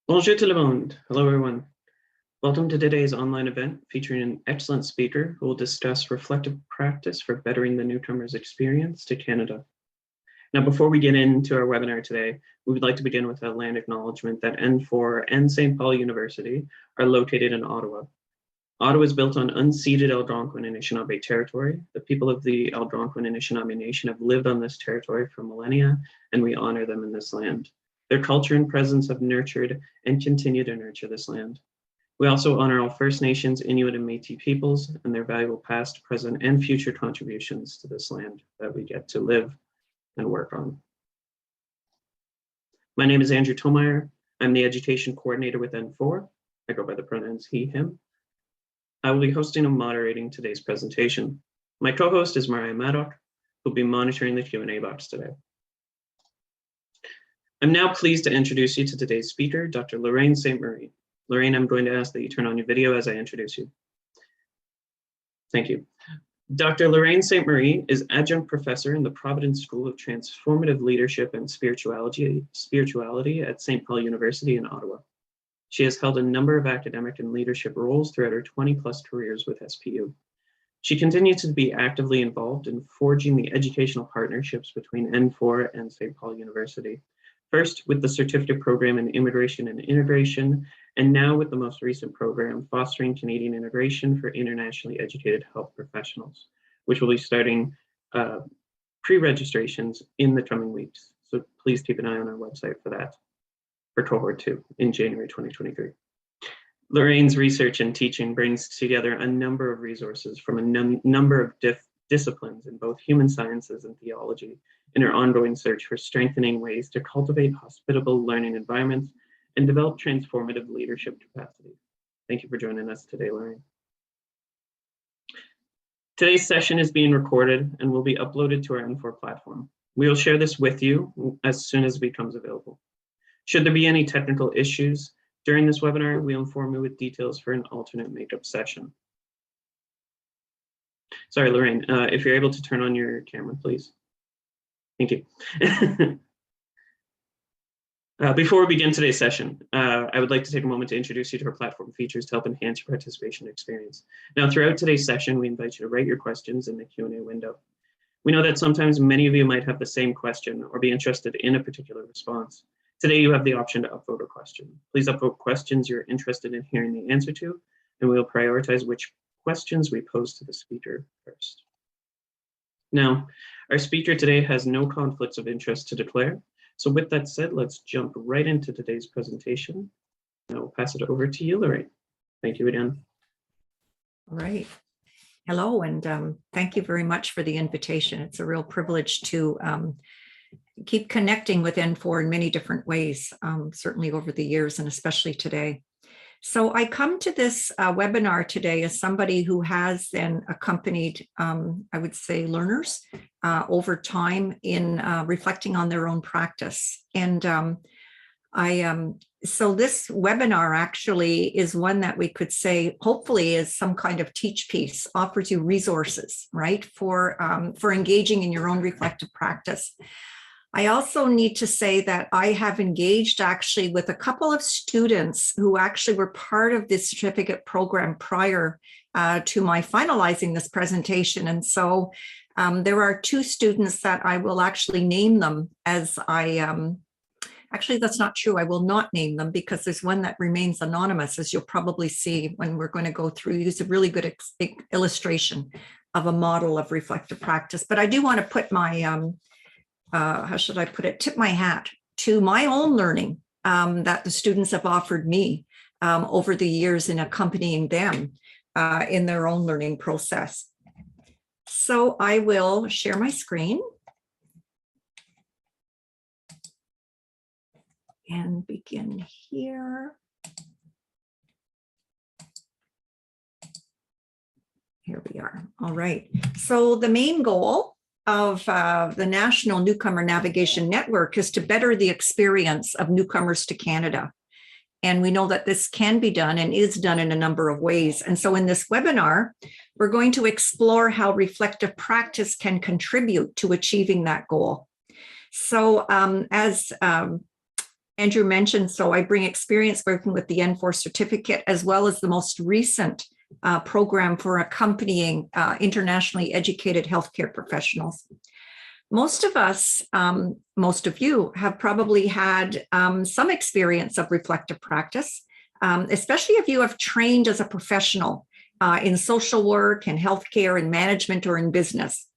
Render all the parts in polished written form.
Bonjour tout le monde. Hello, everyone. Welcome to today's online event featuring an excellent speaker who will discuss reflective practice for bettering the newcomers' experience to Canada. Now, before we get into our webinar today, we would like to begin with a land acknowledgement that N4 and St. Paul University are located in Ottawa. Ottawa is built on unceded Algonquin and Anishinaabe territory. The people of the Algonquin and Anishinaabe Nation have lived on this territory for millennia, and we honor them in this land. Their culture and presence have nurtured and continue to nurture this land. We also honor all First Nations, Inuit, and Métis peoples and their valuable past, present, and future contributions to this land that we get to live and work on. My name is Andrew Tomeyer. I'm the education coordinator with N4. I go by the pronouns he, him. I will be hosting and moderating today's presentation. My co-host is Mariah Maddock, who will be monitoring the Q&A box today. I'm now pleased to introduce you to today's speaker, Dr. Lorraine Ste-Marie. Lorraine, I'm going to ask that you turn on your video as I introduce you. Thank you. Dr. Lorraine Ste-Marie is adjunct professor in the Providence School of Transformative Leadership and Spirituality at St. Paul University in Ottawa. She has held a number of academic and leadership roles throughout her 20+ careers with SPU. She continues to be actively involved in forging the educational partnerships between N4 and St. Paul University. First with the certificate program in immigration and integration, and now with the most recent program, Fostering Canadian Integration for Internationally Educated Health Professionals, which will be starting pre-registrations in the coming weeks. So please keep an eye on our website for that, for cohort 2 in January 2023. Lorraine's research and teaching brings together a number of resources from a number of disciplines in both human sciences and theology in her ongoing search for strengthening ways to cultivate hospitable learning environments and develop transformative leadership capacity. Thank you for joining us today, Lorraine. Today's session is being recorded and will be uploaded to our N4 platform. We will share this with you as soon as it becomes available. Should there be any technical issues during this webinar, we'll inform you with details for an alternate makeup session. Sorry, Lorraine, if you're able to turn on your camera, please. Thank you. Before we begin today's session, I would like to take a moment to introduce you to our platform features to help enhance your participation experience. Now, throughout today's session, we invite you to write your questions in the Q&A window. We know that sometimes many of you might have the same question or be interested in a particular response. Today, you have the option to upvote a question. Please upvote questions you're interested in hearing the answer to, and we will prioritize which questions we pose to the speaker first. Now, our speaker today has no conflicts of interest to declare. So with that said, let's jump right into today's presentation. And I'll pass it over to you, Lorraine. Thank you again. All right. Hello, and thank you very much for the invitation. It's a real privilege to keep connecting with N4 in many different ways, certainly over the years and especially today. So I come to this webinar today as somebody who has then accompanied, I would say, learners over time in reflecting on their own practice. And so this webinar actually is one that we could say, hopefully, is some kind of teach piece, offers you resources, right, for engaging in your own reflective practice. I also need to say that I have engaged actually with a couple of students who actually were part of this certificate program prior to my finalizing this presentation. And so there are 2 students that I will actually name them as actually, that's not true. I will not name them because there's one that remains anonymous, as you'll probably see when we're going to go through. Use a really good illustration of a model of reflective practice. But I do want to put my how should I put it, tip my hat to my own learning that the students have offered me over the years in accompanying them in their own learning process. So I will share my screen and begin here. Here we are. All right. So the main goal of the National Newcomer Navigation Network is to better the experience of newcomers to Canada. And we know that this can be done and is done in a number of ways. And so in this webinar, we're going to explore how reflective practice can contribute to achieving that goal. So as Andrew mentioned, so I bring experience working with the N4 certificate, as well as the most recent program for accompanying internationally educated healthcare professionals. Most of us, most of you have probably had some experience of reflective practice, especially if you have trained as a professional in social work and healthcare and management or in business.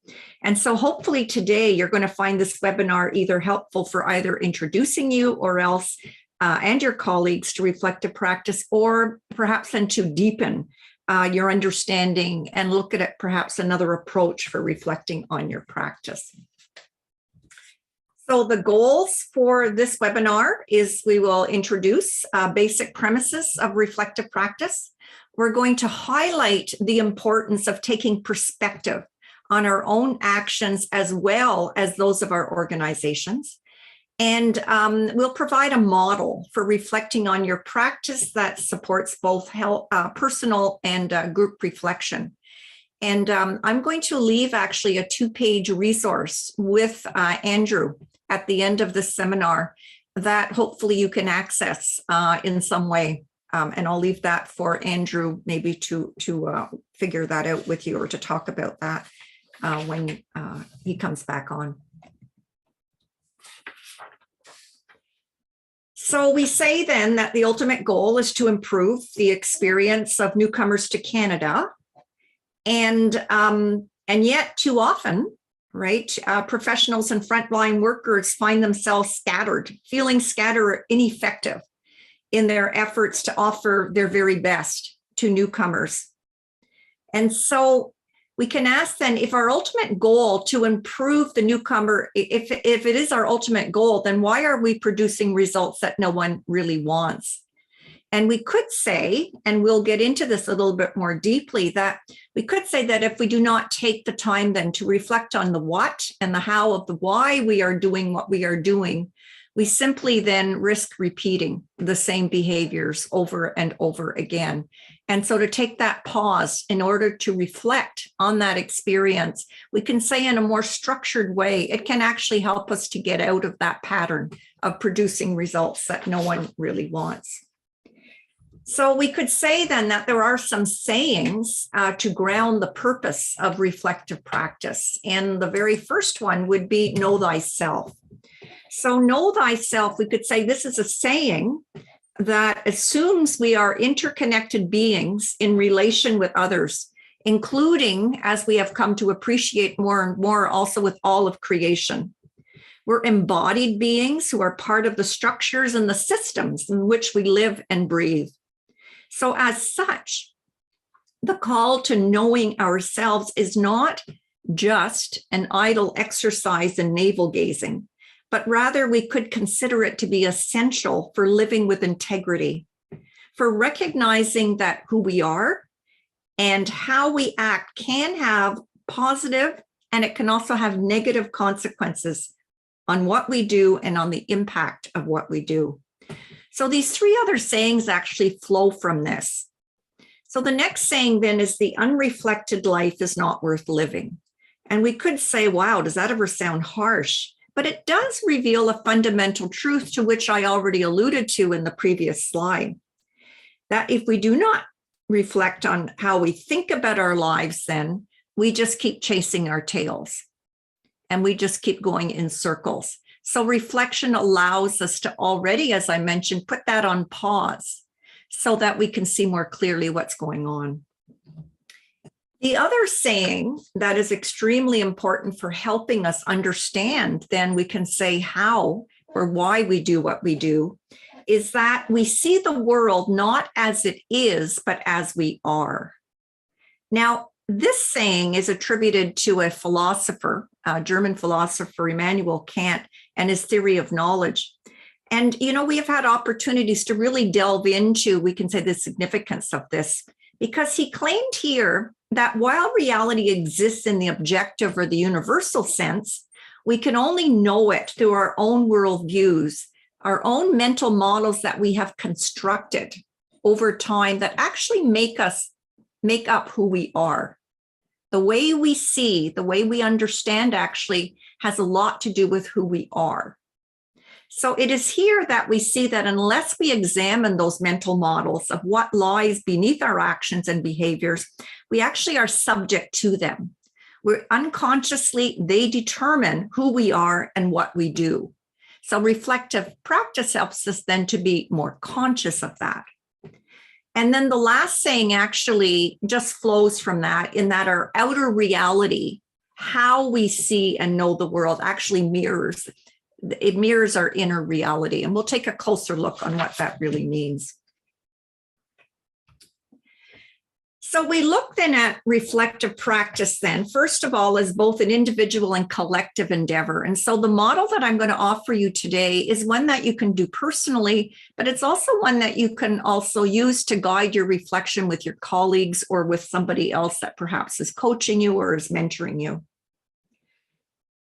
And so hopefully today you're going to find this webinar either helpful for either introducing you or else and your colleagues to reflective practice, or perhaps then to deepen your understanding and look at it perhaps another approach for reflecting on your practice. So the goals for this webinar is we will introduce basic premises of reflective practice. We're going to highlight the importance of taking perspective on our own actions as well as those of our organizations. And we'll provide a model for reflecting on your practice that supports both personal and group reflection. And I'm going to leave actually a 2-page resource with Andrew at the end of the seminar that hopefully you can access in some way. And I'll leave that for Andrew maybe to figure that out with you, or to talk about that when he comes back on. So we say then that the ultimate goal is to improve the experience of newcomers to Canada. And yet too often, right, professionals and frontline workers find themselves scattered, feeling scattered or ineffective in their efforts to offer their very best to newcomers. And so we can ask then, if our ultimate goal to improve the newcomer, if it is our ultimate goal, then why are we producing results that no one really wants? And we could say, and we'll get into this a little bit more deeply, that we could say that if we do not take the time then to reflect on the what and the how of the why we are doing what we are doing, we simply then risk repeating the same behaviors over and over again. And so to take that pause in order to reflect on that experience, we can say in a more structured way, it can actually help us to get out of that pattern of producing results that no one really wants. So we could say then that there are some sayings to ground the purpose of reflective practice. And the very first one would be know thyself. So know thyself, we could say this is a saying that assumes we are interconnected beings in relation with others, including, as we have come to appreciate more and more, also with all of creation. We're embodied beings who are part of the structures and the systems in which we live and breathe. So as such, the call to knowing ourselves is not just an idle exercise in navel gazing, but rather we could consider it to be essential for living with integrity, for recognizing that who we are and how we act can have positive, and it can also have negative consequences on what we do and on the impact of what we do. So these three other sayings actually flow from this. So the next saying then is the unreflected life is not worth living. And we could say, wow, does that ever sound harsh? But it does reveal a fundamental truth to which I already alluded to in the previous slide, that if we do not reflect on how we think about our lives, then we just keep chasing our tails and we just keep going in circles. So reflection allows us to already, as I mentioned, put that on pause so that we can see more clearly what's going on. The other saying that is extremely important for helping us understand, then we can say how or why we do what we do, is that we see the world not as it is, but as we are. Now, this saying is attributed to a philosopher, a German philosopher, Immanuel Kant, and his theory of knowledge. And, you know, we have had opportunities to really delve into, we can say, the significance of this, because he claimed here that while reality exists in the objective or the universal sense, we can only know it through our own worldviews, our own mental models that we have constructed over time that actually make up who we are. The way we see, the way we understand actually has a lot to do with who we are. So it is here that we see that unless we examine those mental models of what lies beneath our actions and behaviors, we actually are subject to them. We're unconsciously, they determine who we are and what we do. So reflective practice helps us then to be more conscious of that. And then the last saying actually just flows from that, in that our outer reality, how we see and know the world, actually mirrors. It mirrors our inner reality. And we'll take a closer look on what that really means. So we look then at reflective practice then, first of all, as both an individual and collective endeavor. And so the model that I'm going to offer you today is one that you can do personally, but it's also one that you can also use to guide your reflection with your colleagues or with somebody else that perhaps is coaching you or is mentoring you.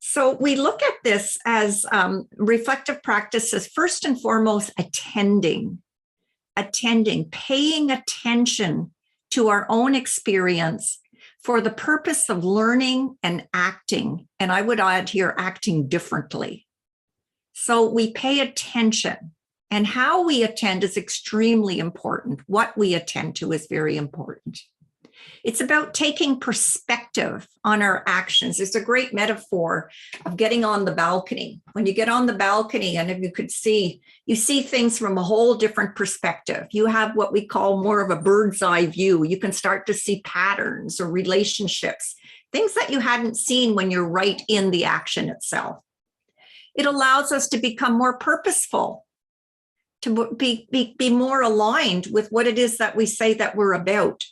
So we look at this as reflective practice as first and foremost attending, paying attention to our own experience for the purpose of learning and acting. And I would add here, acting differently. So we pay attention, and how we attend is extremely important. What we attend to is very important. It's about taking perspective on our actions. It's a great metaphor of getting on the balcony. When you get on the balcony, and if you could see, you see things from a whole different perspective. You have what we call more of a bird's eye view. You can start to see patterns or relationships, things that you hadn't seen when you're right in the action itself. It allows us to become more purposeful, to be more aligned with what it is that we say that we're about.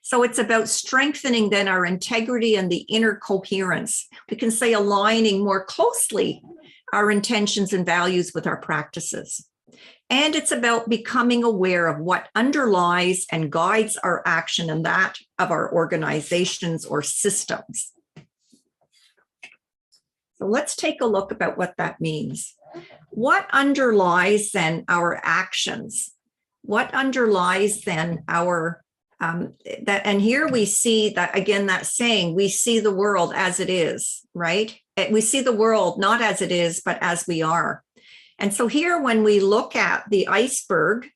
So it's about strengthening then our integrity and the inner coherence. We can say aligning more closely our intentions and values with our practices. And it's about becoming aware of what underlies and guides our action and that of our organizations or systems. So let's take a look about what that means. What underlies then our actions? What underlies then our and here we see that, again, that saying, we see the world as it is, right? We see the world not as it is, but as we are. And so here, when we look at the iceberg,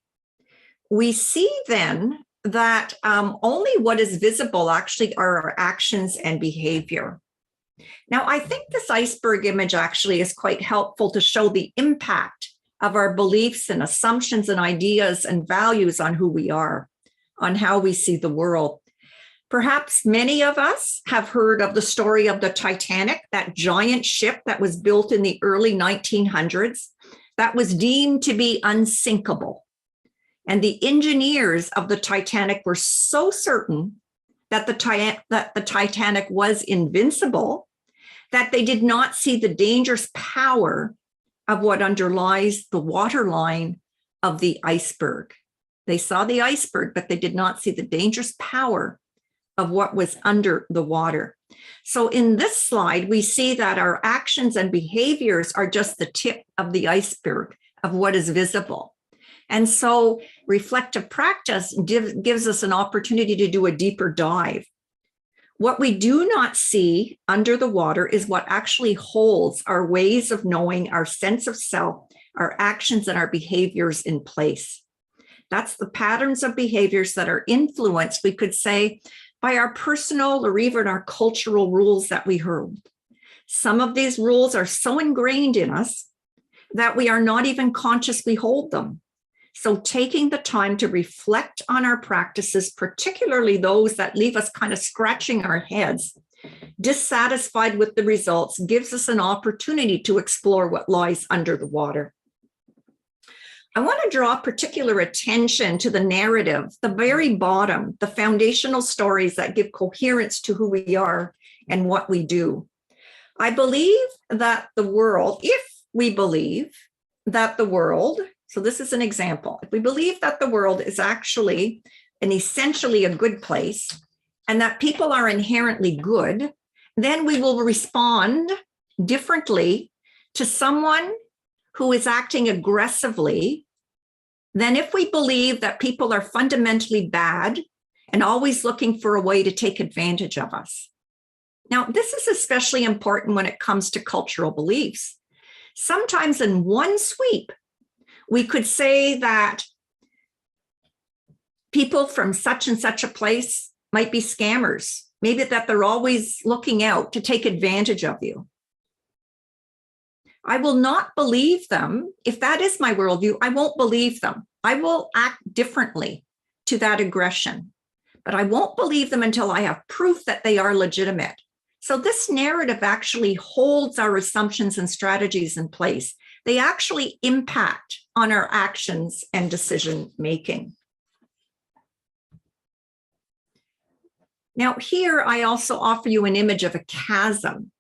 we see then that only what is visible actually are our actions and behavior. Now, I think this iceberg image actually is quite helpful to show the impact of our beliefs and assumptions and ideas and values on who we are, on how we see the world. Perhaps many of us have heard of the story of the Titanic, that giant ship that was built in the early 1900s that was deemed to be unsinkable. And the engineers of the Titanic were so certain that the Titanic was invincible that they did not see the dangerous power of what underlies the waterline of the iceberg. They saw the iceberg, but they did not see the dangerous power of what was under the water. So in this slide, we see that our actions and behaviors are just the tip of the iceberg of what is visible. And so reflective practice gives us an opportunity to do a deeper dive. What we do not see under the water is what actually holds our ways of knowing, our sense of self, our actions and our behaviors in place. That's the patterns of behaviors that are influenced, we could say, by our personal or even our cultural rules that we heard. Some of these rules are so ingrained in us that we are not even conscious we hold them. So taking the time to reflect on our practices, particularly those that leave us kind of scratching our heads, dissatisfied with the results, gives us an opportunity to explore what lies under the water. I want to draw particular attention to the narrative, the very bottom, the foundational stories that give coherence to who we are and what we do. I believe that the world, if we believe that the world, so this is an example, if we believe that the world is actually and essentially a good place and that people are inherently good, then we will respond differently to someone who is acting aggressively than if we believe that people are fundamentally bad and always looking for a way to take advantage of us. Now, this is especially important when it comes to cultural beliefs. Sometimes in one sweep, we could say that people from such and such a place might be scammers, maybe that they're always looking out to take advantage of you. I will not believe them. If that is my worldview, I won't believe them. I will act differently to that aggression, but I won't believe them until I have proof that they are legitimate. So this narrative actually holds our assumptions and strategies in place. They actually impact on our actions and decision making. Now here, I also offer you an image of a chasm.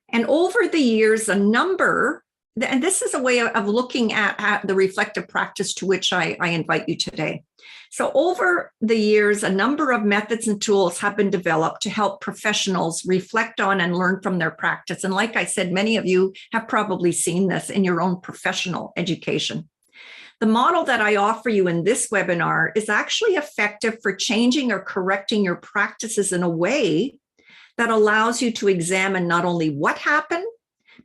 And over the years, a number, and this is a way of looking at the reflective practice to which I invite you today. So over the years, a number of methods and tools have been developed to help professionals reflect on and learn from their practice. And like I said, many of you have probably seen this in your own professional education. The model that I offer you in this webinar is actually effective for changing or correcting your practices in a way that allows you to examine not only what happened,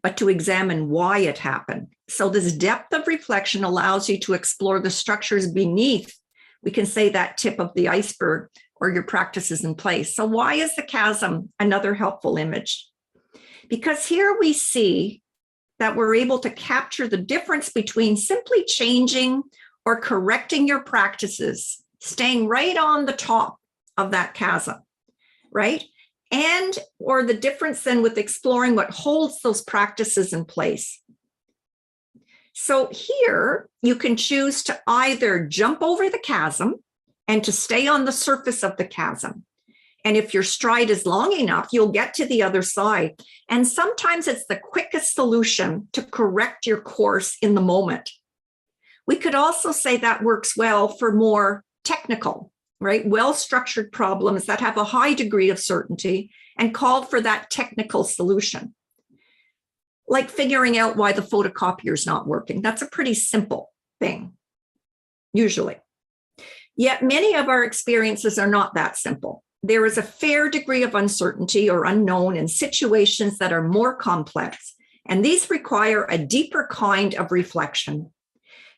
but to examine why it happened. So this depth of reflection allows you to explore the structures beneath, we can say, that tip of the iceberg or your practices in place. So why is the chasm another helpful image? Because here we see that we're able to capture the difference between simply changing or correcting your practices, staying right on the top of that chasm, right? And or the difference then with exploring what holds those practices in place. So here you can choose to either jump over the chasm and to stay on the surface of the chasm. And if your stride is long enough, you'll get to the other side. And sometimes it's the quickest solution to correct your course in the moment. We could also say that works well for more technical, right? Well-structured problems that have a high degree of certainty and call for that technical solution. Like figuring out why the photocopier is not working. That's a pretty simple thing, usually. Yet many of our experiences are not that simple. There is a fair degree of uncertainty or unknown in situations that are more complex, and these require a deeper kind of reflection.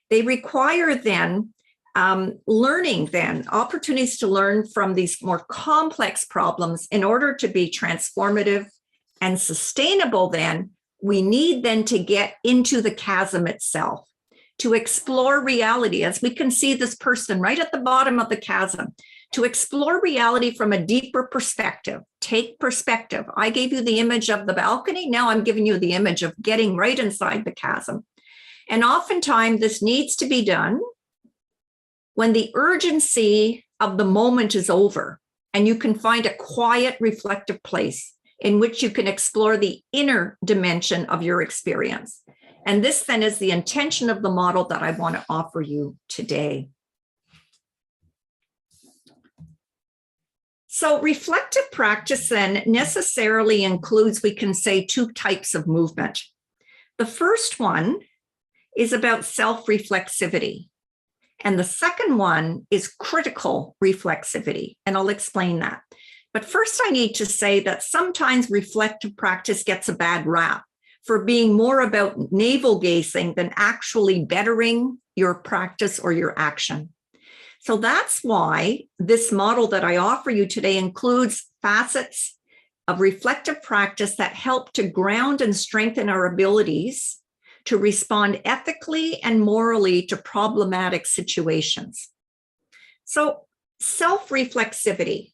They require then opportunities to learn from these more complex problems in order to be transformative and sustainable. Then we need then to get into the chasm itself, to explore reality, as we can see this person right at the bottom of the chasm, to explore reality from a deeper perspective. Take perspective. I gave you the image of the balcony. Now I'm giving you the image of getting right inside the chasm. And oftentimes this needs to be done when the urgency of the moment is over and you can find a quiet, reflective place in which you can explore the inner dimension of your experience. And this then is the intention of the model that I want to offer you today. So reflective practice then necessarily includes, we can say, two types of movement. The first one is about self-reflexivity. And the second one is critical reflexivity. And I'll explain that. But first, I need to say that sometimes reflective practice gets a bad rap for being more about navel gazing than actually bettering your practice or your action. So that's why this model that I offer you today includes facets of reflective practice that help to ground and strengthen our abilities to respond ethically and morally to problematic situations. So self-reflexivity,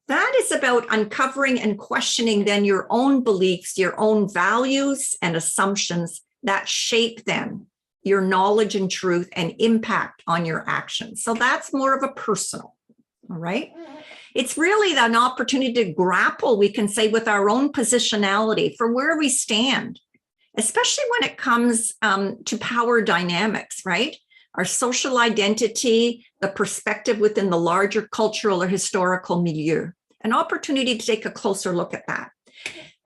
that is about uncovering and questioning then your own beliefs, your own values and assumptions that shape then your knowledge and truth and impact on your actions. So that's more of a personal, all right? It's really an opportunity to grapple, we can say, with our own positionality for where we stand, especially when it comes to power dynamics, right? Our social identity, the perspective within the larger cultural or historical milieu, an opportunity to take a closer look at that.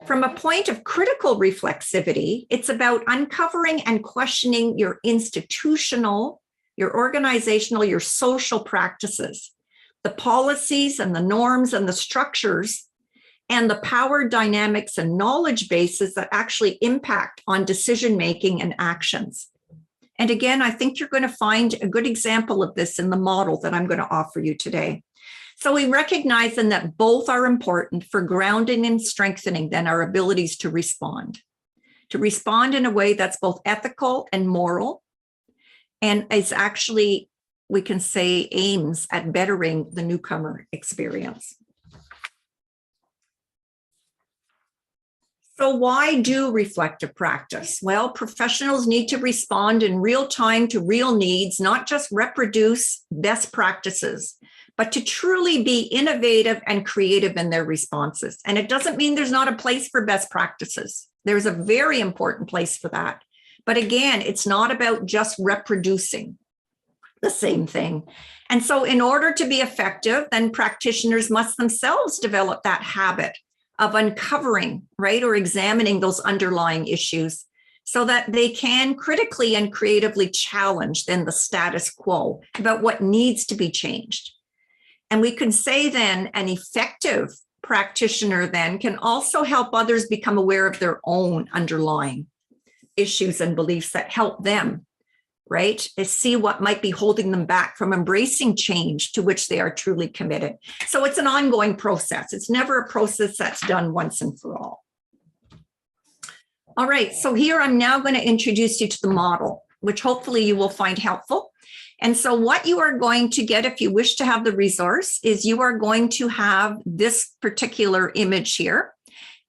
From a point of critical reflexivity, it's about uncovering and questioning your institutional, your organizational, your social practices, the policies and the norms and the structures and the power dynamics and knowledge bases that actually impact on decision-making and actions. And again, I think you're going to find a good example of this in the model that I'm going to offer you today. So we recognize then that both are important for grounding and strengthening then our abilities to respond in a way that's both ethical and moral, and is actually, we can say, aims at bettering the newcomer experience. So why do reflective practice? Well, professionals need to respond in real time to real needs, not just reproduce best practices, but to truly be innovative and creative in their responses. And it doesn't mean there's not a place for best practices. There's a very important place for that. But again, it's not about just reproducing the same thing. And so in order to be effective, then practitioners must themselves develop that habit of uncovering, right, or examining those underlying issues so that they can critically and creatively challenge then the status quo about what needs to be changed. And we could say then an effective practitioner then can also help others become aware of their own underlying issues and beliefs that help them, right, is see what might be holding them back from embracing change to which they are truly committed. So it's an ongoing process. It's never a process that's done once and for all. All right, so here I'm now going to introduce you to the model, which hopefully you will find helpful. And so what you are going to get if you wish to have the resource is you are going to have this particular image here.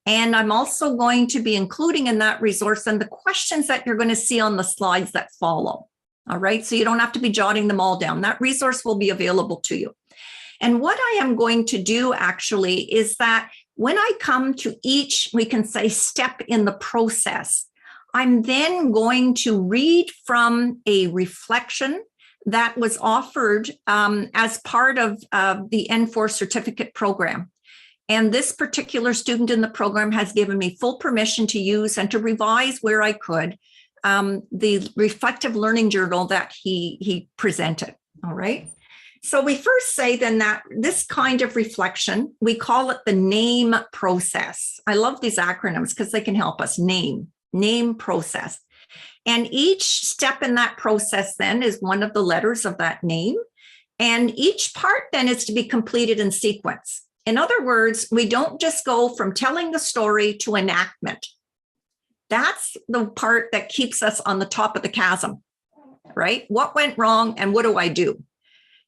And I'm also going to be including in that resource and the questions that you're going to see on the slides that follow. All right, so you don't have to be jotting them all down. That resource will be available to you. And what I am going to do actually is that when I come to each, we can say, step in the process, I'm then going to read from a reflection that was offered as part of the N4 certificate program. And this particular student in the program has given me full permission to use and to revise where I could the reflective learning journal that he presented. All right. So we first say then that this kind of reflection, we call it the name process. I love these acronyms because they can help us name process. And each step in that process then is one of the letters of that name. And each part then is to be completed in sequence. In other words, we don't just go from telling the story to enactment. That's the part that keeps us on the top of the chasm, right? What went wrong and what do I do?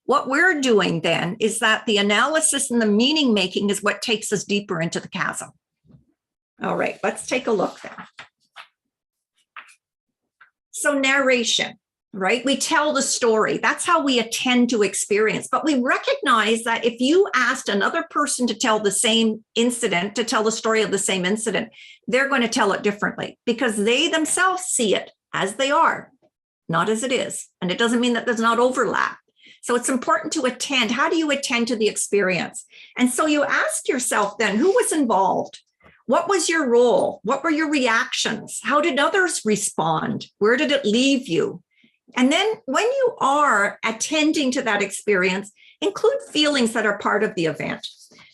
What we're doing then is that the analysis and the meaning making is what takes us deeper into the chasm. All right, let's take a look then. So narration, right? We tell the story. That's how we attend to experience. But we recognize that if you asked another person to tell the same incident, to tell the story of the same incident, they're going to tell it differently because they themselves see it as they are, not as it is. And it doesn't mean that there's not overlap. So it's important to attend. How do you attend to the experience? And so you ask yourself then, who was involved? What was your role? What were your reactions? How did others respond? Where did it leave you? And then when you are attending to that experience, include feelings that are part of the event.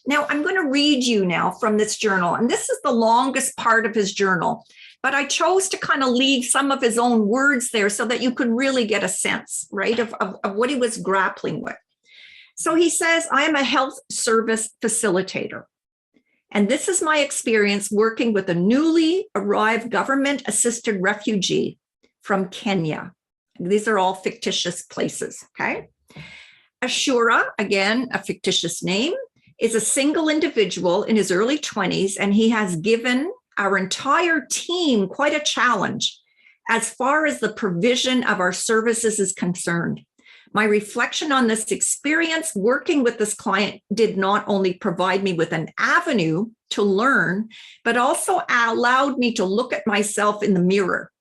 Now, I'm going to read you now from this journal, and this is the longest part of his journal, but I chose to kind of leave some of his own words there so that you could really get a sense, right, of what he was grappling with. So he says, I am a health service facilitator. And this is my experience working with a newly arrived government-assisted refugee from Kenya. These are all fictitious places, okay? Ashura, again, a fictitious name, is a single individual in his early 20s, and he has given our entire team quite a challenge as far as the provision of our services is concerned. My reflection on this experience working with this client did not only provide me with an avenue to learn, but also allowed me to look at myself in the mirror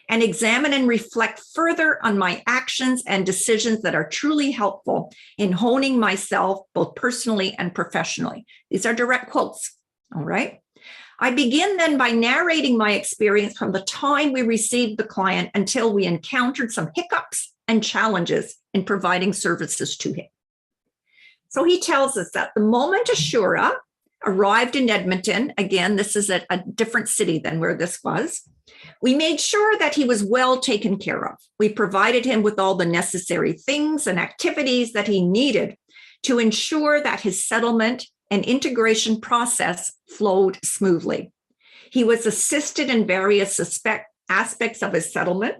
and examine and reflect further on my actions and decisions that are truly helpful in honing myself both personally and professionally. These are direct quotes, all right? I begin then by narrating my experience from the time we received the client until we encountered some hiccups and challenges in providing services to him. So he tells us that the moment Ashura arrived in Edmonton. Again, this is a different city than where this was. We made sure that he was well taken care of. We provided him with all the necessary things and activities that he needed to ensure that his settlement and integration process flowed smoothly. He was assisted in various aspects of his settlement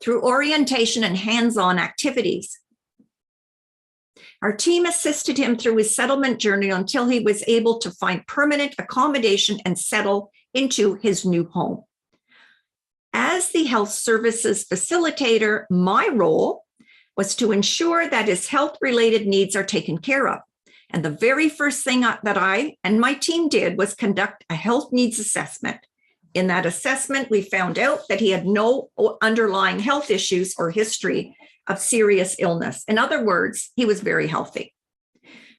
through orientation and hands-on activities. Our team assisted him through his settlement journey until he was able to find permanent accommodation and settle into his new home. As the health services facilitator, my role was to ensure that his health-related needs are taken care of. And the very first thing that I and my team did was conduct a health needs assessment. In that assessment, we found out that he had no underlying health issues or history of serious illness. In other words, he was very healthy.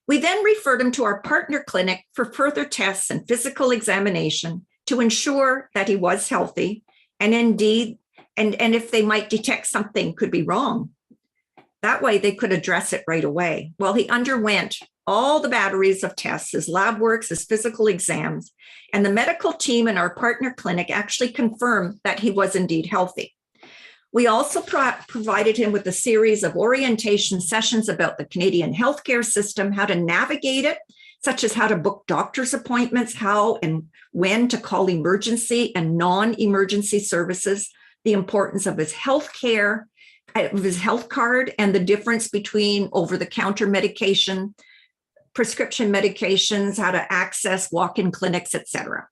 We then referred him to our partner clinic for further tests and physical examination to ensure that he was healthy and indeed, and if they might detect something could be wrong. That way they could address it right away. Well, he underwent all the batteries of tests, his lab works, his physical exams, and the medical team in our partner clinic actually confirmed that he was indeed healthy. We also provided him with a series of orientation sessions about the Canadian healthcare system, how to navigate it, such as how to book doctor's appointments, how and when to call emergency and non-emergency services, the importance of his health care, of his health card, and the difference between over-the-counter medication, prescription medications, how to access walk-in clinics, etc.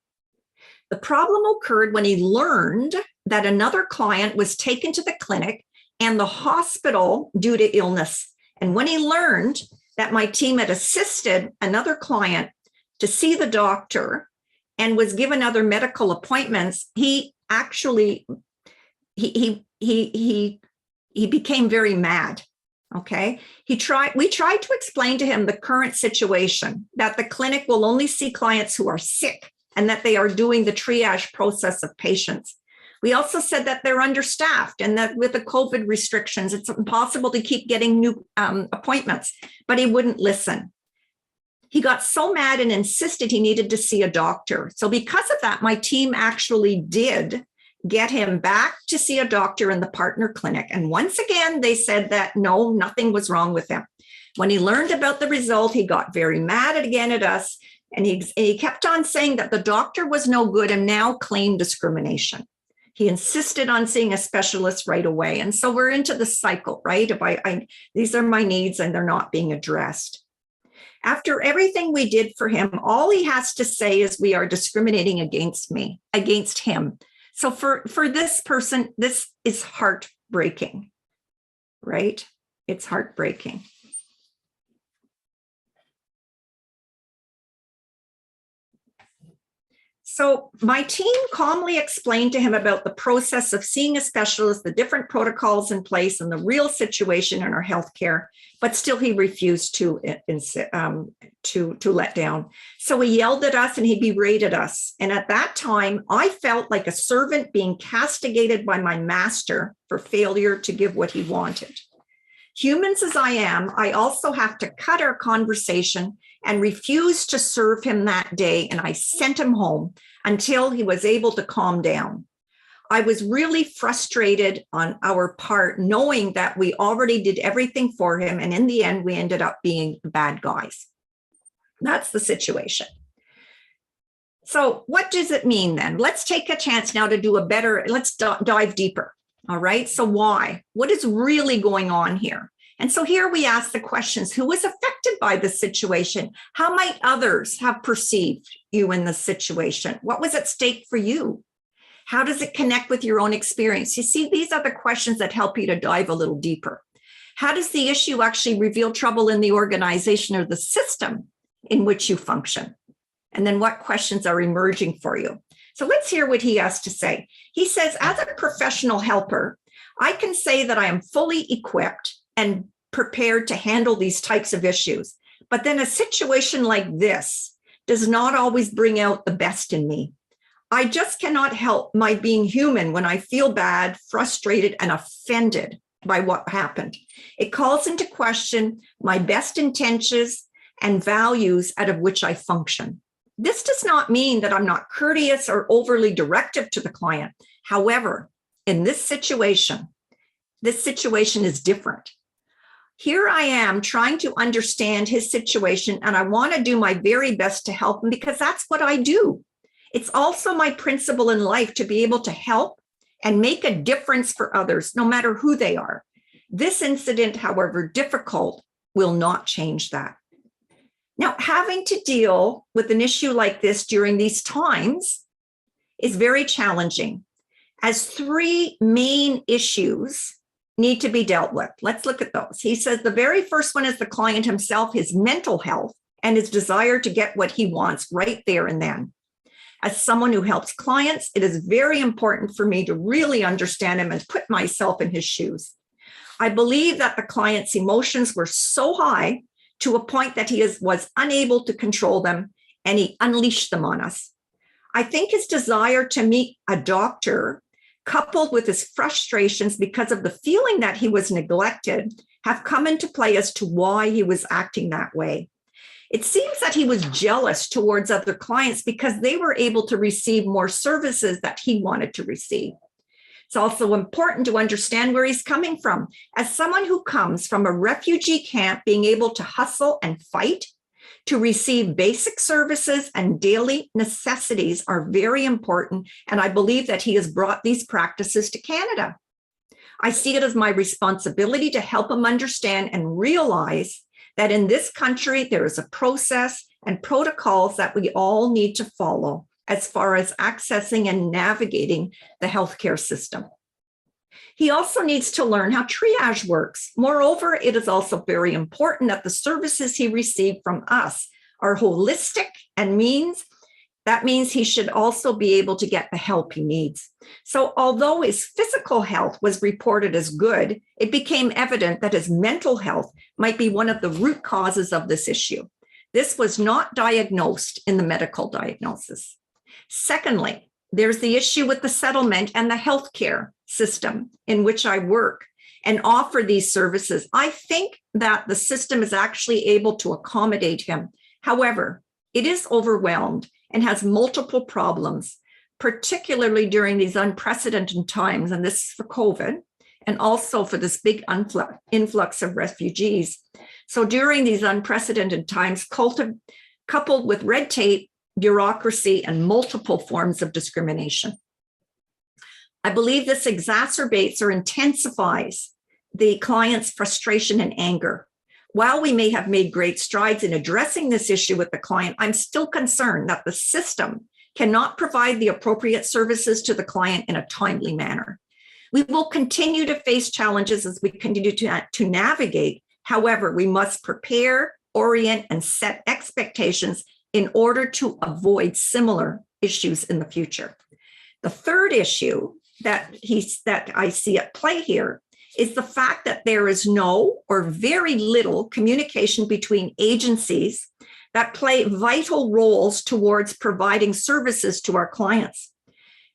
The problem occurred when he learned that another client was taken to the clinic and the hospital due to illness. And when he learned that my team had assisted another client to see the doctor and was given other medical appointments, he actually, he became very mad. Okay. We tried to explain to him the current situation, that the clinic will only see clients who are sick and that they are doing the triage process of patients. We also said that they're understaffed and that with the COVID restrictions, it's impossible to keep getting new appointments, but he wouldn't listen. He got so mad and insisted he needed to see a doctor. So because of that, my team actually did get him back to see a doctor in the partner clinic. And once again, they said that no, nothing was wrong with him. When he learned about the result, he got very mad again at us. And he kept on saying that the doctor was no good and now claimed discrimination. He insisted on seeing a specialist right away. And so we're into the cycle, right? If these are my needs and they're not being addressed. After everything we did for him, all he has to say is we are discriminating against him. So for this person, this is heartbreaking, right? It's heartbreaking. So my team calmly explained to him about the process of seeing a specialist, the different protocols in place, and the real situation in our healthcare, but still he refused to let down. So he yelled at us and he berated us. And at that time, I felt like a servant being castigated by my master for failure to give what he wanted. Humans as I am, I also have to cut our conversation and refused to serve him that day. And I sent him home until he was able to calm down. I was really frustrated on our part, knowing that we already did everything for him. And in the end, we ended up being bad guys. That's the situation. So what does it mean then? Let's take a chance now to do let's dive deeper. All right. So why? What is really going on here? And so here we ask the questions: who was affected by the situation? How might others have perceived you in the situation? What was at stake for you? How does it connect with your own experience? You see, these are the questions that help you to dive a little deeper. How does the issue actually reveal trouble in the organization or the system in which you function? And then what questions are emerging for you? So let's hear what he has to say. He says, as a professional helper, I can say that I am fully equipped and prepared to handle these types of issues. But then a situation like this does not always bring out the best in me. I just cannot help my being human when I feel bad, frustrated, and offended by what happened. It calls into question my best intentions and values out of which I function. This does not mean that I'm not courteous or overly directive to the client. However, in this situation is different. Here I am trying to understand his situation, and I want to do my very best to help him because that's what I do. It's also my principle in life to be able to help and make a difference for others, no matter who they are. This incident, however difficult, will not change that. Now, having to deal with an issue like this during these times is very challenging, as three main issues need to be dealt with. Let's look at those. He says the very first one is the client himself, his mental health, and his desire to get what he wants right there and then. As someone who helps clients, it is very important for me to really understand him and put myself in his shoes. I believe that the client's emotions were so high to a point that he was unable to control them, and he unleashed them on us. I think his desire to meet a doctor, coupled with his frustrations because of the feeling that he was neglected, have come into play as to why he was acting that way. It seems that he was jealous towards other clients because they were able to receive more services that he wanted to receive. It's also important to understand where he's coming from. As someone who comes from a refugee camp, being able to hustle and fight to receive basic services and daily necessities are very important, and I believe that he has brought these practices to Canada. I see it as my responsibility to help him understand and realize that in this country, there is a process and protocols that we all need to follow as far as accessing and navigating the healthcare system. He also needs to learn how triage works. Moreover, it is also very important that the services he received from us are holistic, and that means he should also be able to get the help he needs. So although his physical health was reported as good, it became evident that his mental health might be one of the root causes of this issue. This was not diagnosed in the medical diagnosis. Secondly, there's the issue with the settlement and the healthcare system in which I work and offer these services. I think that the system is actually able to accommodate him. However, it is overwhelmed and has multiple problems, particularly during these unprecedented times, and this is for COVID, and also for this big influx of refugees. So during these unprecedented times, coupled with red tape, bureaucracy, and multiple forms of discrimination. I believe this exacerbates or intensifies the client's frustration and anger. While we may have made great strides in addressing this issue with the client, I'm still concerned that the system cannot provide the appropriate services to the client in a timely manner. We will continue to face challenges as we continue to navigate. However, we must prepare, orient, and set expectations in order to avoid similar issues in the future. The third issue that I see at play here is the fact that there is no or very little communication between agencies that play vital roles towards providing services to our clients.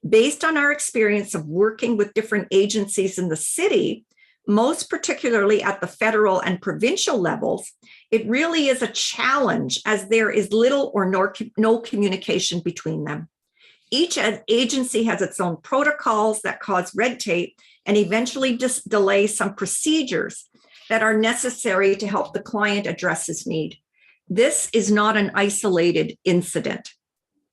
Based on our experience of working with different agencies in the city, most particularly at the federal and provincial levels, it really is a challenge as there is little or no communication between them. Each agency has its own protocols that cause red tape and eventually delay some procedures that are necessary to help the client address his need. This is not an isolated incident.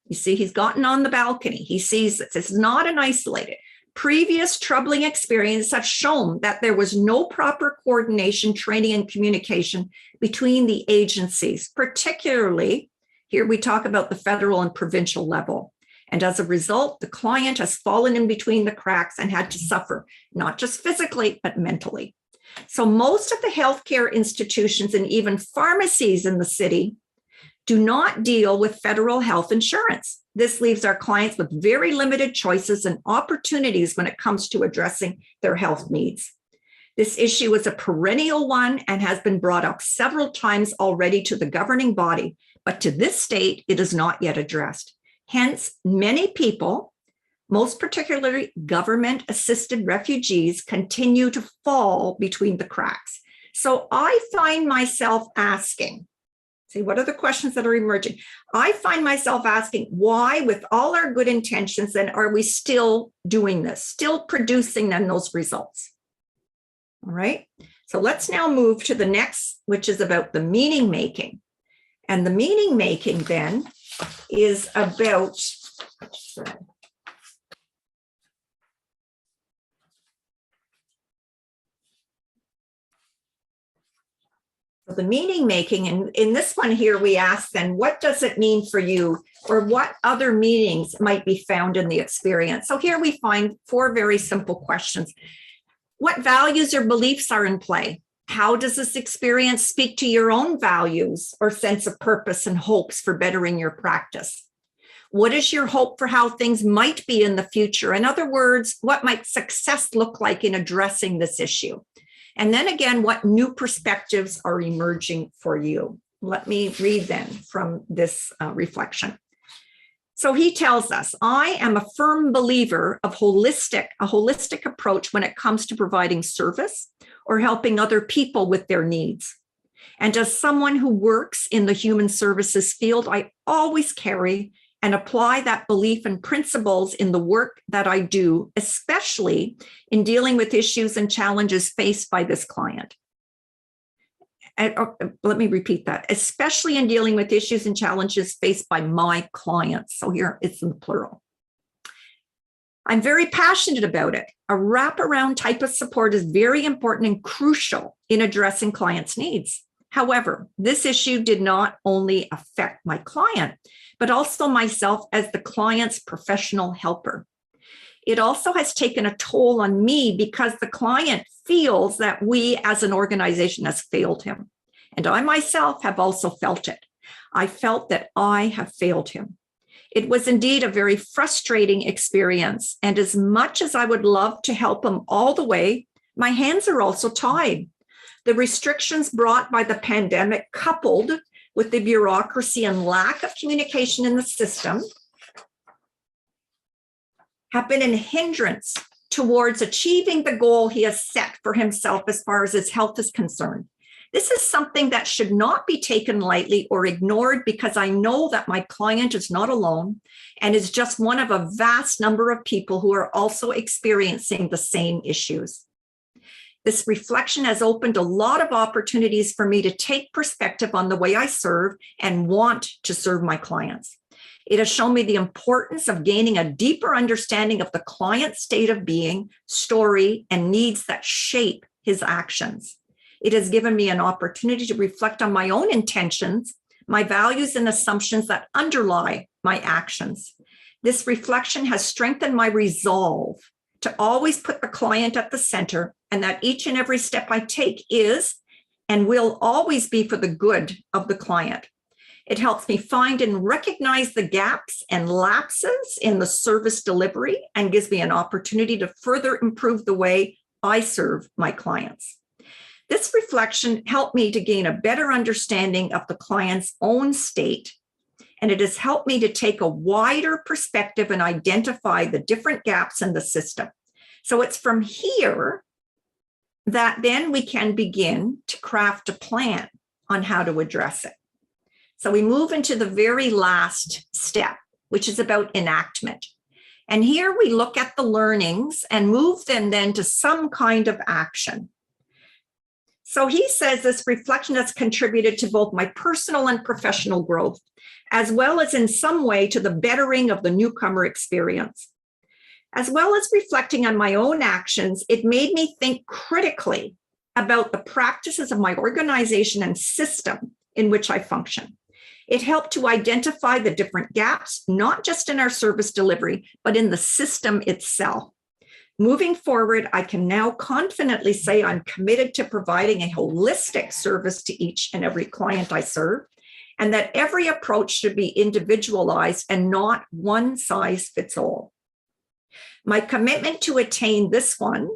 You see, he's gotten on the balcony. He sees this. This is not an isolated. Previous troubling experiences have shown that there was no proper coordination, training, and communication between the agencies, particularly here we talk about the federal and provincial level. And as a result, the client has fallen in between the cracks and had to suffer, not just physically, but mentally. So most of the healthcare institutions and even pharmacies in the city do not deal with federal health insurance. This leaves our clients with very limited choices and opportunities when it comes to addressing their health needs. This issue is a perennial one and has been brought up several times already to the governing body, but to this state, it is not yet addressed. Hence, many people, most particularly government-assisted refugees, continue to fall between the cracks. So I find myself asking, See, what are the questions that are emerging? I find myself asking, why, with all our good intentions, then are we still doing this, still producing then those results? All right. So let's now move to the next, which is about the meaning making. And the meaning making then is about, the meaning making, and in this one here, we ask then, what does it mean for you, or what other meanings might be found in the experience? So here we find 4 very simple questions. What values or beliefs are in play? How does this experience speak to your own values or sense of purpose and hopes for bettering your practice? What is your hope for how things might be in the future? In other words, what might success look like in addressing this issue? And then again, what new perspectives are emerging for you? Let me read then from this reflection. So he tells us, I am a firm believer of a holistic approach when it comes to providing service or helping other people with their needs. And as someone who works in the human services field, I always carry and apply that belief and principles in the work that I do, especially in dealing with issues and challenges faced by this client. Let me repeat that, especially in dealing with issues and challenges faced by my clients. So here it's in the plural. I'm very passionate about it. A wraparound type of support is very important and crucial in addressing clients' needs. However, this issue did not only affect my client, but also myself as the client's professional helper. It also has taken a toll on me because the client feels that we as an organization has failed him. And I myself have also felt it. I felt that I have failed him. It was indeed a very frustrating experience. And as much as I would love to help him all the way, my hands are also tied. The restrictions brought by the pandemic, coupled with the bureaucracy and lack of communication in the system, have been a hindrance towards achieving the goal he has set for himself as far as his health is concerned. This is something that should not be taken lightly or ignored, because I know that my client is not alone and is just one of a vast number of people who are also experiencing the same issues. This reflection has opened a lot of opportunities for me to take perspective on the way I serve and want to serve my clients. It has shown me the importance of gaining a deeper understanding of the client's state of being, story, and needs that shape his actions. It has given me an opportunity to reflect on my own intentions, my values and assumptions that underlie my actions. This reflection has strengthened my resolve to always put the client at the center, and that each and every step I take is and will always be for the good of the client. It helps me find and recognize the gaps and lapses in the service delivery and gives me an opportunity to further improve the way I serve my clients. This reflection helped me to gain a better understanding of the client's own state, and it has helped me to take a wider perspective and identify the different gaps in the system. So it's from here that then we can begin to craft a plan on how to address it. So we move into the very last step, which is about enactment. And here we look at the learnings and move them then to some kind of action. So he says this reflection has contributed to both my personal and professional growth, as well as in some way to the bettering of the newcomer experience. As well as reflecting on my own actions, it made me think critically about the practices of my organization and system in which I function. It helped to identify the different gaps, not just in our service delivery, but in the system itself. Moving forward, I can now confidently say I'm committed to providing a holistic service to each and every client I serve, and that every approach should be individualized and not one size fits all. My commitment to attain this one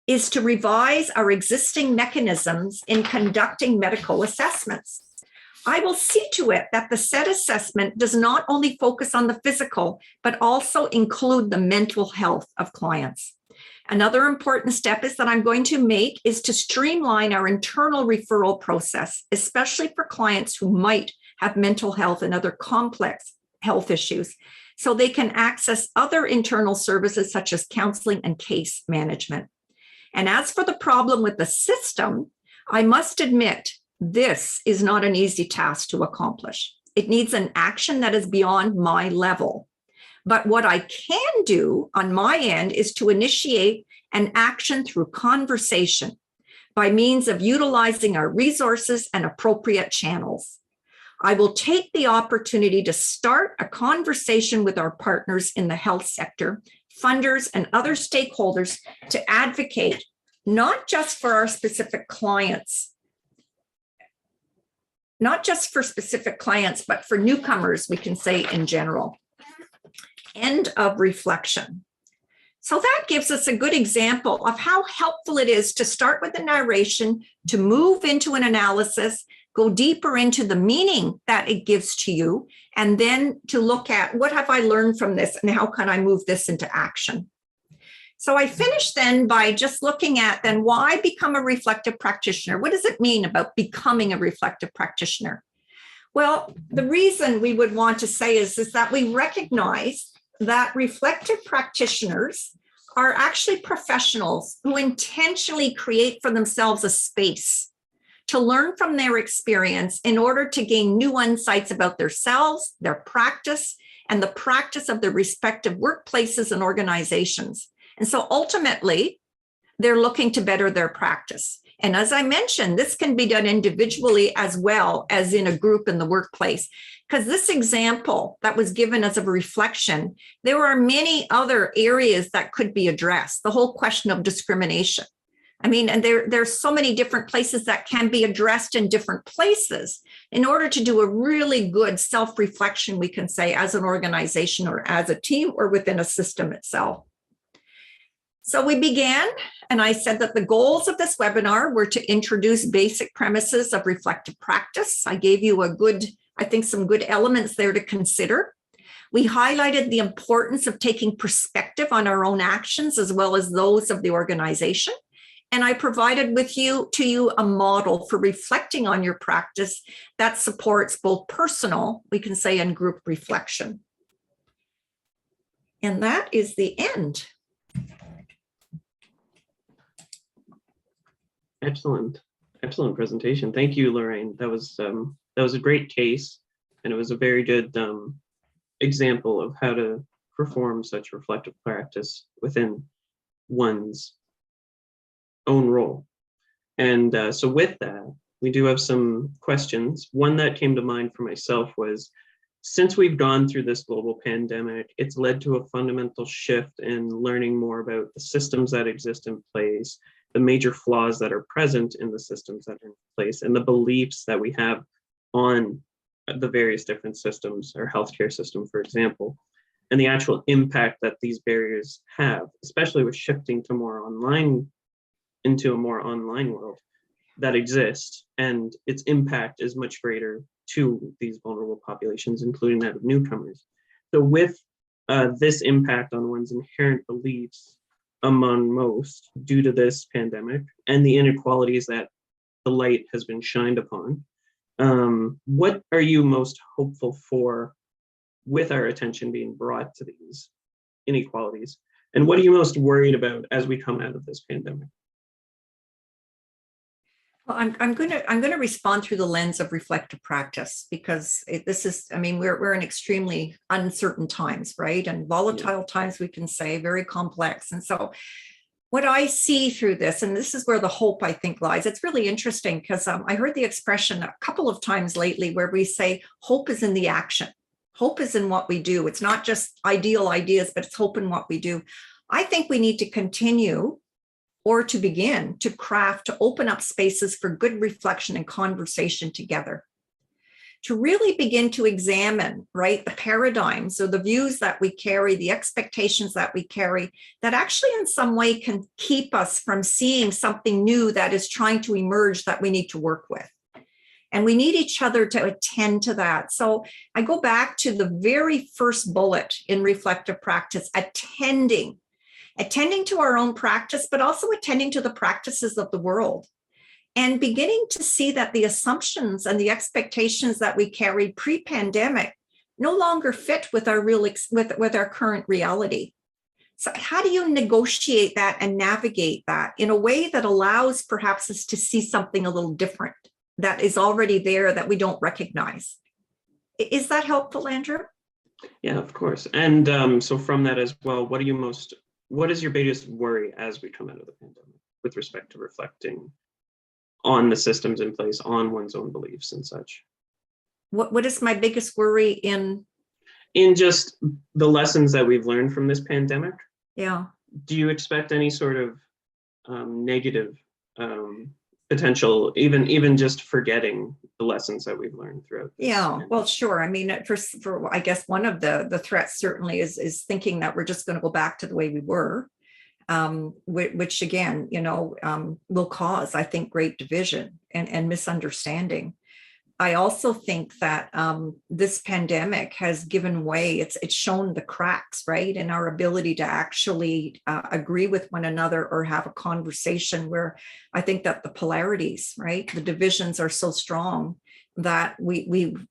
is to revise our existing mechanisms in conducting medical assessments. I will see to it that the SET assessment does not only focus on the physical, but also include the mental health of clients. Another important step is that I'm going to make is to streamline our internal referral process, especially for clients who might have mental health and other complex health issues, so they can access other internal services such as counseling and case management. And as for the problem with the system, I must admit, this is not an easy task to accomplish. It needs an action that is beyond my level. But what I can do on my end is to initiate an action through conversation by means of utilizing our resources and appropriate channels. I will take the opportunity to start a conversation with our partners in the health sector, funders, and other stakeholders to advocate not just for our specific clients, but for newcomers, we can say in general. End of reflection. So that gives us a good example of how helpful it is to start with a narration, to move into an analysis, go deeper into the meaning that it gives to you, and then to look at what have I learned from this and how can I move this into action. So I finished then by just looking at then why become a reflective practitioner? What does it mean about becoming a reflective practitioner? Well, the reason we would want to say is that we recognize that reflective practitioners are actually professionals who intentionally create for themselves a space to learn from their experience in order to gain new insights about themselves, their practice, and the practice of their respective workplaces and organizations. And so ultimately, they're looking to better their practice. And as I mentioned, this can be done individually as well as in a group in the workplace. Because this example that was given as a reflection, there are many other areas that could be addressed. The whole question of discrimination. I mean, and there's so many different places that can be addressed in different places in order to do a really good self-reflection, we can say, as an organization or as a team or within a system itself. So we began, and I said that the goals of this webinar were to introduce basic premises of reflective practice. I gave you some good elements there to consider. We highlighted the importance of taking perspective on our own actions as well as those of the organization. And I provided to you a model for reflecting on your practice that supports both personal, we can say, and group reflection. And that is the end. Excellent presentation. Thank you, Lorraine. That was a great case, and it was a very good example of how to perform such reflective practice within one's own role. And so with that, we do have some questions. One that came to mind for myself was, since we've gone through this global pandemic, it's led to a fundamental shift in learning more about the systems that exist in place, the major flaws that are present in the systems that are in place, and the beliefs that we have on the various different systems, our healthcare system, for example, and the actual impact that these barriers have, especially with shifting to into a more online world that exists, and its impact is much greater to these vulnerable populations, including that of newcomers. So with this impact on one's inherent beliefs among most due to this pandemic and the inequalities that the light has been shined upon, what are you most hopeful for with our attention being brought to these inequalities? And what are you most worried about as we come out of this pandemic? Well, I'm going to respond through the lens of reflective practice, because we're in extremely uncertain times, right? And volatile times, we can say, very complex. And so what I see through this, and this is where the hope, I think, lies. It's really interesting because I heard the expression a couple of times lately where we say hope is in the action. Hope is in what we do. It's not just ideal ideas, but it's hope in what we do. I think we need to continue or to begin to craft, to open up spaces for good reflection and conversation together, to really begin to examine, right, the paradigms or the views that we carry, the expectations that we carry, that actually in some way can keep us from seeing something new that is trying to emerge that we need to work with. And we need each other to attend to that. So I go back to the very first bullet in reflective practice, attending. attending to our own practice, but also attending to the practices of the world, and beginning to see that the assumptions and the expectations that we carried pre-pandemic no longer fit with our with our current reality. So how do you negotiate that and navigate that in a way that allows perhaps us to see something a little different that is already there that we don't recognize? Is that helpful, Andrew? Yeah, of course. And so from that as well, what is your biggest worry as we come out of the pandemic with respect to reflecting on the systems in place, on one's own beliefs and such? What is my biggest worry in just the lessons that we've learned from this pandemic? Yeah. Do you expect any sort of negative potential, even just forgetting the lessons that we've learned throughout this pandemic? Well, sure. I mean, for I guess one of the threats certainly is thinking that we're just going to go back to the way we were, which again, will cause, I think, great division and misunderstanding. I also think that this pandemic has given way. It's shown the cracks, right, in our ability to actually agree with one another or have a conversation, where I think that the polarities, right, the divisions are so strong that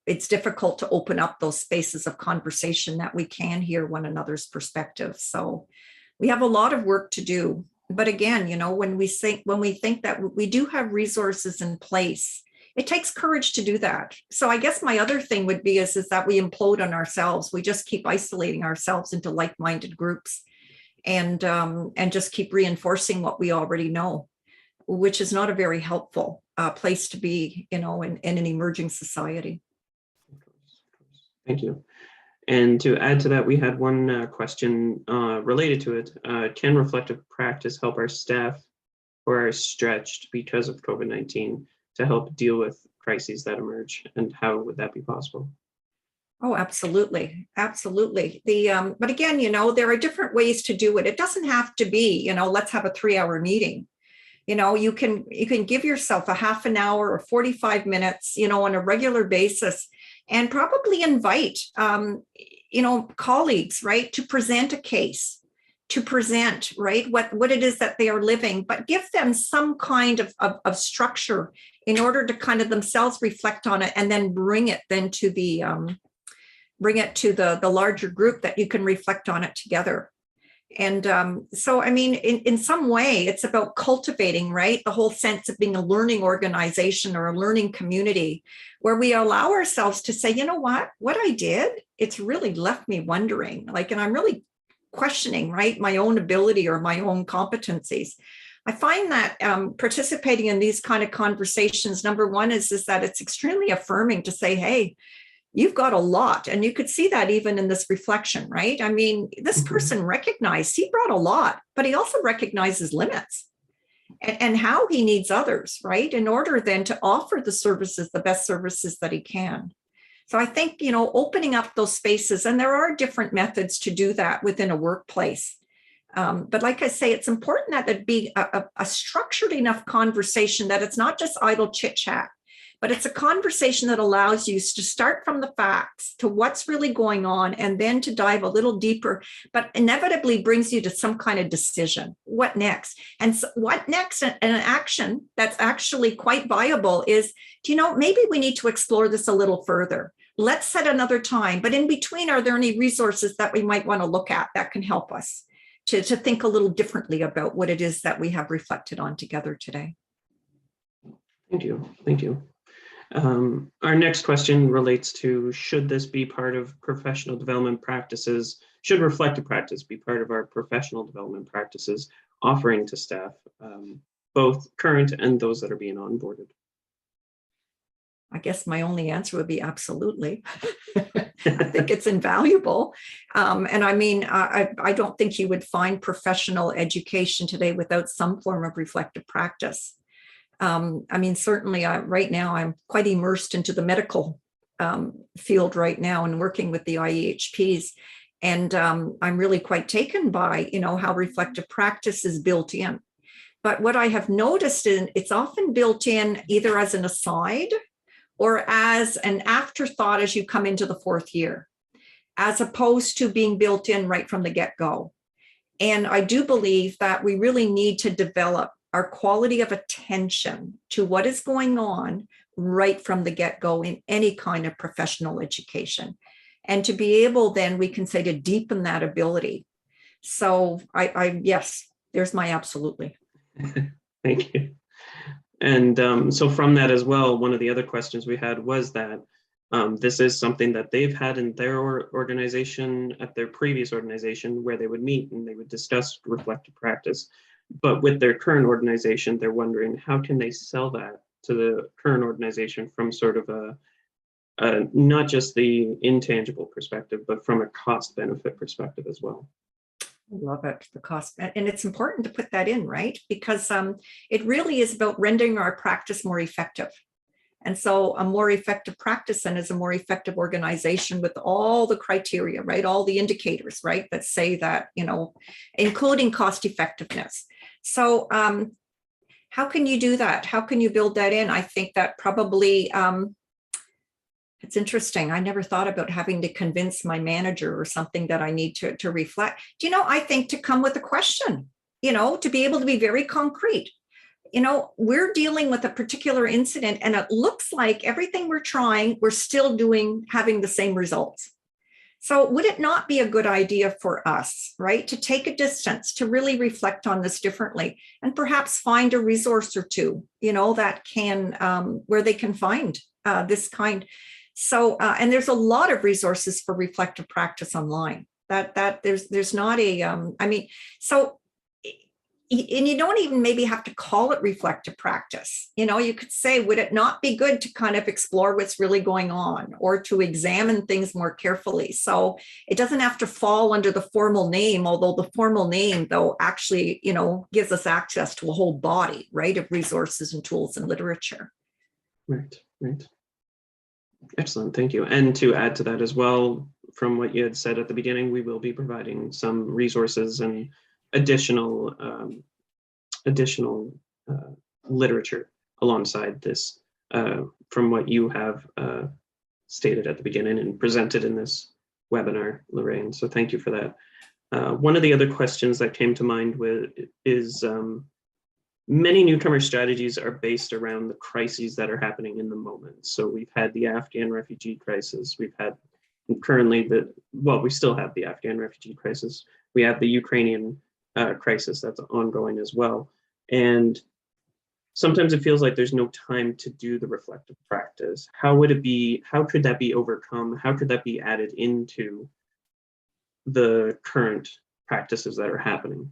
it's difficult to open up those spaces of conversation that we can hear one another's perspective. So we have a lot of work to do. But again, when we think that we do have resources in place, it takes courage to do that. So I guess my other thing would be is that we implode on ourselves. We just keep isolating ourselves into like-minded groups and just keep reinforcing what we already know, which is not a very helpful place to be, in an emerging society. Thank you. And to add to that, we had one question related to it. Can reflective practice help our staff who are stretched because of COVID-19 to help deal with crises that emerge, and how would that be possible? Oh, absolutely. Absolutely. But again, there are different ways to do it. It doesn't have to be, let's have a 3-hour meeting. You can give yourself a half an hour or 45 minutes, on a regular basis, and probably invite, colleagues, right, to present a case, to present, right, what it is that they are living, but give them some kind of structure in order to kind of themselves reflect on it, and then bring it to the larger group that you can reflect on it together. And so, I mean, in some way, it's about cultivating, right, the whole sense of being a learning organization or a learning community, where we allow ourselves to say, what I did, it's really left me wondering, and I'm really questioning, right, my own ability or my own competencies. I find that participating in these kind of conversations, number one is that it's extremely affirming to say, hey, you've got a lot. And you could see that even in this reflection, right? I mean, this person recognized he brought a lot, but he also recognizes limits and how he needs others, right, in order then to offer the best services that he can. So I think, opening up those spaces, and there are different methods to do that within a workplace. But like I say, it's important that it be a structured enough conversation, that it's not just idle chit chat, but it's a conversation that allows you to start from the facts to what's really going on, and then to dive a little deeper, but inevitably brings you to some kind of decision. What next? And so what next? An action that's actually quite viable is, maybe we need to explore this a little further. Let's set another time. But in between, are there any resources that we might want to look at that can help us to think a little differently about what it is that we have reflected on together today? Thank you. Thank you. Our next question relates to, should this be part of professional development practices? Should reflective practice be part of our professional development practices offering to staff, both current and those that are being onboarded? I guess my only answer would be absolutely. I think it's invaluable. And I mean, I don't think you would find professional education today without some form of reflective practice. I mean, certainly right now I'm quite immersed into the medical field right now and working with the IEHPs. And I'm really quite taken by, how reflective practice is built in. But what I have noticed is it's often built in either as an aside or as an afterthought as you come into the 4th year, as opposed to being built in right from the get-go. And I do believe that we really need to develop our quality of attention to what is going on right from the get-go in any kind of professional education. And to be able, then we can say, to deepen that ability. So yes, there's my absolutely. Thank you. And so from that as well, one of the other questions we had was that this is something that they've had in their organization, at their previous organization, where they would meet and they would discuss reflective practice. But with their current organization, they're wondering how can they sell that to the current organization from sort of a not just the intangible perspective, but from a cost benefit perspective as well. I love it, the cost. And it's important to put that in, right? Because it really is about rendering our practice more effective. And so a more effective practice then is a more effective organization with all the criteria, right? All the indicators, right? That say that, including cost effectiveness. So how can you do that? How can you build that in? I think that probably, it's interesting. I never thought about having to convince my manager or something that I need to reflect. I think to come with a question, to be able to be very concrete. We're dealing with a particular incident and it looks like everything we're trying, we're still having the same results. So would it not be a good idea for us, right, to take a distance, to really reflect on this differently and perhaps find a resource or two, that can, where they can find this kind. So, and there's a lot of resources for reflective practice online that there's not a, so, and you don't even maybe have to call it reflective practice. You could say, would it not be good to kind of explore what's really going on or to examine things more carefully? So it doesn't have to fall under the formal name, although the formal name, though, actually, gives us access to a whole body, right, of resources and tools and literature. Right. Excellent, thank you. And to add to that as well, from what you had said at the beginning, we will be providing some resources and additional literature alongside this from what you have stated at the beginning and presented in this webinar, Lorraine. So thank you for that. One of the other questions that came to mind is many newcomer strategies are based around the crises that are happening in the moment. So we've had the Afghan refugee crisis. We've had currently we still have the Afghan refugee crisis. We have the Ukrainian crisis that's ongoing as well. And sometimes it feels like there's no time to do the reflective practice. How could that be overcome? How could that be added into the current practices that are happening?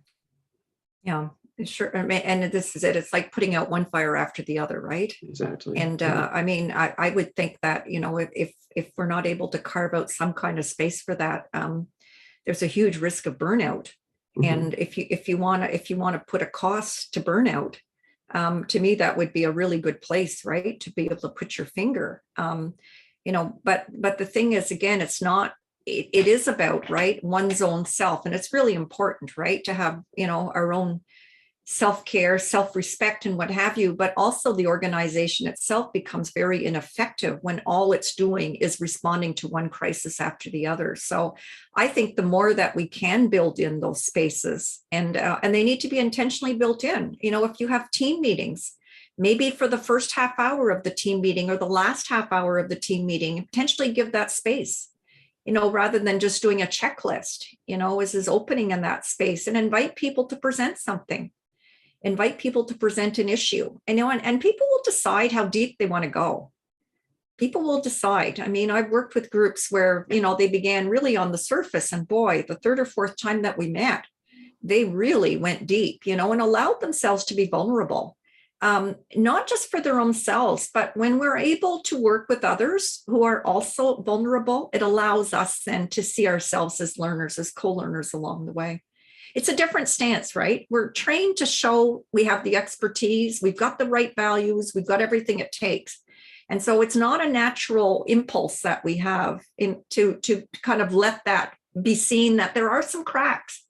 Yeah, sure. And this is it. It's like putting out one fire after the other, right? Exactly. And I would think that, if we're not able to carve out some kind of space for that, there's a huge risk of burnout. And if you want to put a cost to burnout, to me, that would be a really good place, right, to be able to put your finger. But the thing is, again, it's not. It is about, right, one's own self, and it's really important, right, to have our own self-care, self-respect, and what have you. But also, the organization itself becomes very ineffective when all it's doing is responding to one crisis after the other. So I think the more that we can build in those spaces, and they need to be intentionally built in. If you have team meetings, maybe for the first half hour of the team meeting or the last half hour of the team meeting, potentially give that space, rather than just doing a checklist, is opening in that space and invite people to present something. Invite people to present an issue, and people will decide how deep they want to go. People will decide. I've worked with groups where, they began really on the surface, and boy, the third or fourth time that we met, they really went deep, and allowed themselves to be vulnerable, not just for their own selves, but when we're able to work with others who are also vulnerable, it allows us then to see ourselves as learners, as co-learners along the way. It's a different stance, right? We're trained to show we have the expertise, we've got the right values, we've got everything it takes. And so it's not a natural impulse that we have to kind of let that be seen, that there are some cracks,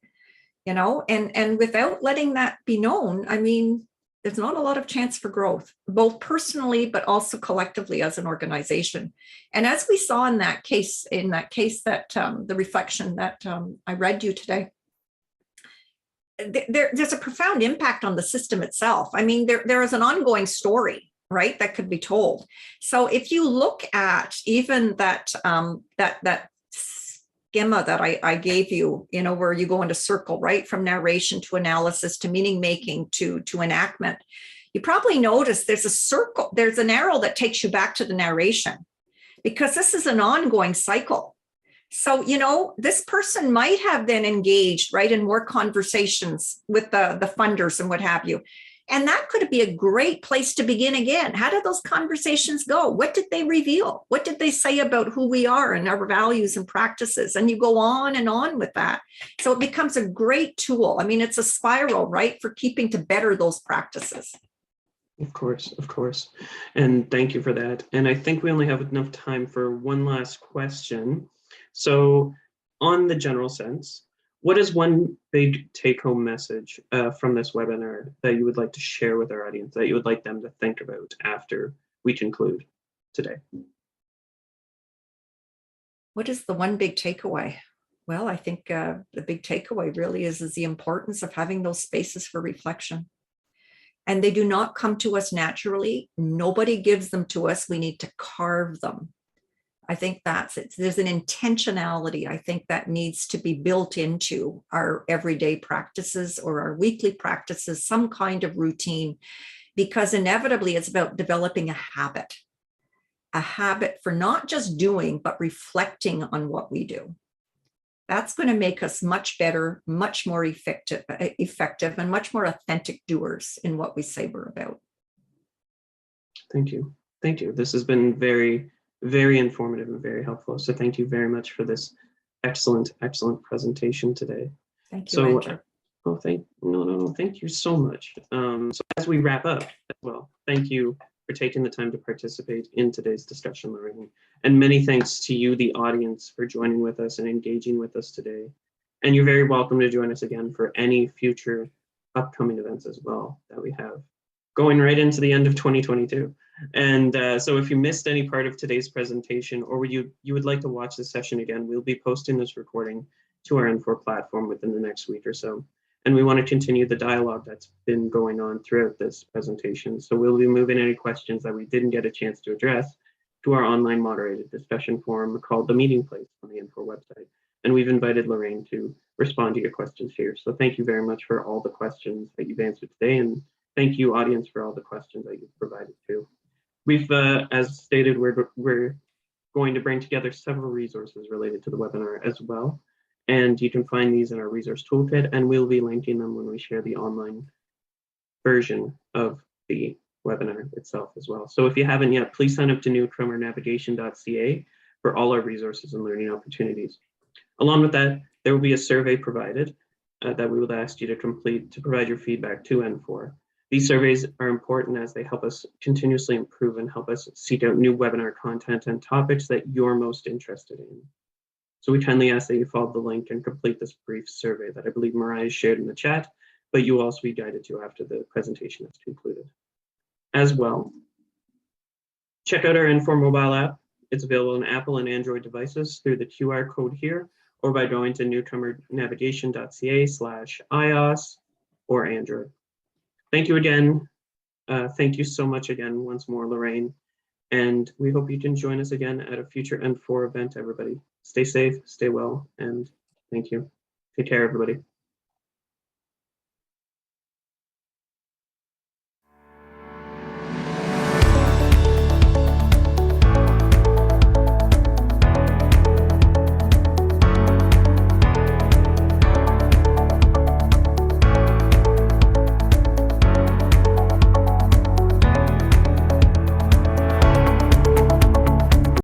and without letting that be known, there's not a lot of chance for growth, both personally, but also collectively as an organization. And as we saw in that case that the reflection that I read you today, there's a profound impact on the system itself. I mean, there is an ongoing story, right, that could be told. So if you look at even that that schema that I gave you, you know, where you go into circle, right, from narration to analysis to meaning making to enactment, you probably notice there's a circle, there's an arrow that takes you back to the narration, because this is an ongoing cycle. So, you know, this person might have then engaged, right, in more conversations with the funders and what have you. And that could be a great place to begin again. How did those conversations go? What did they reveal? What did they say about who we are and our values and practices? And you go on and on with that. So it becomes a great tool. I mean, it's a spiral, right, for keeping to better those practices. Of course, of course. And thank you for that. And I think we only have enough time for one last question. So on the general sense, what is one big take-home message from this webinar that you would like to share with our audience, that you would like them to think about after we conclude today? What is the one big takeaway? Well, I think the big takeaway really is the importance of having those spaces for reflection. And they do not come to us naturally. Nobody gives them to us. We need to carve them. I think that's it. There's an intentionality, I think, that needs to be built into our everyday practices or our weekly practices, some kind of routine, because inevitably it's about developing a habit for not just doing, but reflecting on what we do. That's going to make us much better, much more effective, and much more authentic doers in what we say we're about. Thank you. Thank you. This has been very, very informative and very helpful. So thank you very much for this excellent, excellent presentation today. Thank you, Andrew. Oh, thank you so much. So as we wrap up as well, thank you for taking the time to participate in today's discussion, Lorraine. And many thanks to you, the audience, for joining with us and engaging with us today. And you're very welcome to join us again for any future upcoming events as well that we have going right into the end of 2022. And so if you missed any part of today's presentation, or you would like to watch this session again, we'll be posting this recording to our N4 platform within the next week or so. And we want to continue the dialogue that's been going on throughout this presentation. So we'll be moving any questions that we didn't get a chance to address to our online moderated discussion forum called the Meeting Place on the N4 website. And we've invited Lorraine to respond to your questions here. So thank you very much for all the questions that you've answered today. And thank you, audience, for all the questions that you've provided too. We've, as stated, we're going to bring together several resources related to the webinar as well. And you can find these in our resource toolkit, and we'll be linking them when we share the online version of the webinar itself as well. So if you haven't yet, please sign up to newcomernavigation.ca for all our resources and learning opportunities. Along with that, there will be a survey provided that we will ask you to complete to provide your feedback to N4. These surveys are important as they help us continuously improve and help us seek out new webinar content and topics that you're most interested in. So we kindly ask that you follow the link and complete this brief survey that I believe Mariah shared in the chat, but you will also be guided to after the presentation is concluded. As well, check out our N4 mobile app. It's available on Apple and Android devices through the QR code here, or by going to newcomernavigation.ca/iOS or Android. Thank you again. Thank you so much again once more, Lorraine. And we hope you can join us again at a future N4 event, everybody. Stay safe, stay well, and thank you. Take care, everybody.